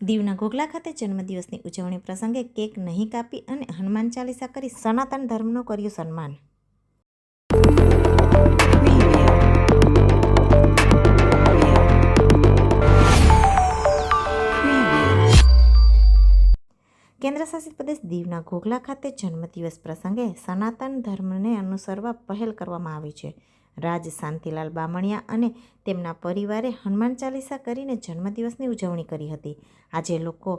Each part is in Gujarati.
દીવના ઘોઘલા ખાતે જન્મદિવસની ઉજવણી પ્રસંગે કેક નહીં કાપી અને હનુમાન ચાલીસા કરી સનાતન ધર્મનું કર્યું સન્માન. કેન્દ્રશાસિત પ્રદેશ દીવના ઘોઘલા ખાતે જન્મદિવસ પ્રસંગે સનાતન ધર્મને અનુસરવા પહેલ કરવામાં આવી છે. રાજ શાંતિલાલ બામણિયા અને તેમના પરિવારે હનુમાન ચાલીસા કરીને જન્મદિવસની ઉજવણી કરી હતી. આજે લોકો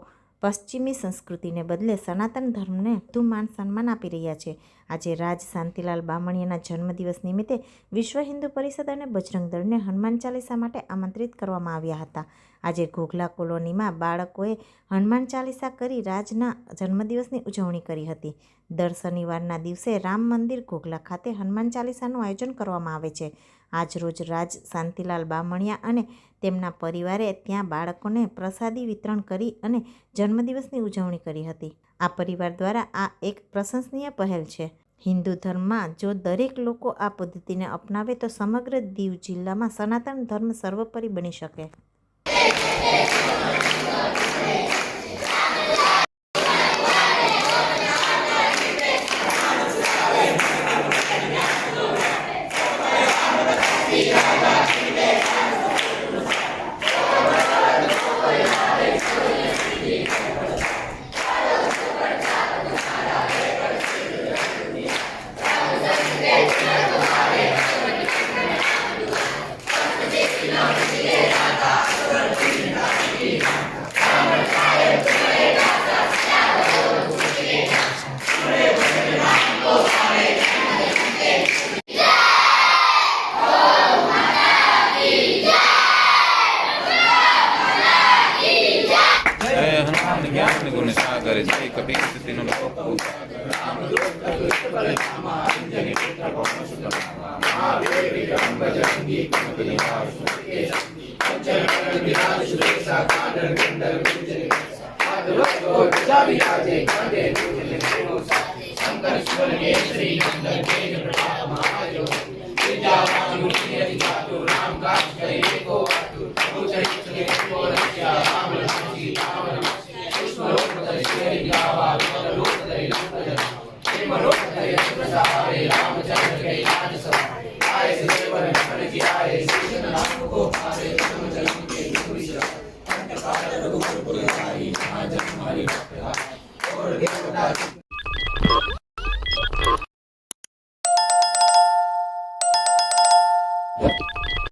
પશ્ચિમી સંસ્કૃતિને બદલે સનાતન ધર્મને વધુ માન સન્માન આપી રહ્યા છે. આજે રાજ શાંતિલાલ બામણિયાના જન્મદિવસ નિમિત્તે વિશ્વ હિન્દુ પરિષદ અને બજરંગ દળને હનુમાન ચાલીસા માટે આમંત્રિત કરવામાં આવ્યા હતા. આજે ઘોઘલા કોલોનીમાં બાળકોએ હનુમાન ચાલીસા કરી રાજના જન્મદિવસની ઉજવણી કરી હતી. દર શનિવારના દિવસે રામ મંદિર ઘોઘલા ખાતે હનુમાન ચાલીસાનું આયોજન કરવામાં આવે છે. આજરોજ રાજ શાંતિલાલ બામણિયા અને તેમના પરિવારે ત્યાં બાળકોને પ્રસાદી વિતરણ કરી અને જન્મદિવસની ઉજવણી કરી હતી. આ પરિવાર દ્વારા આ એક પ્રશંસનીય પહેલ છે. હિન્દુ ધર્મમાં જો દરેક લોકો આ પદ્ધતિને અપનાવે તો સમગ્ર દીવ જિલ્લામાં સનાતન ધર્મ સર્વોપરી બની શકે. हनुमान ज्ञान गुण सागर जय कपि तिनो लोको शंकर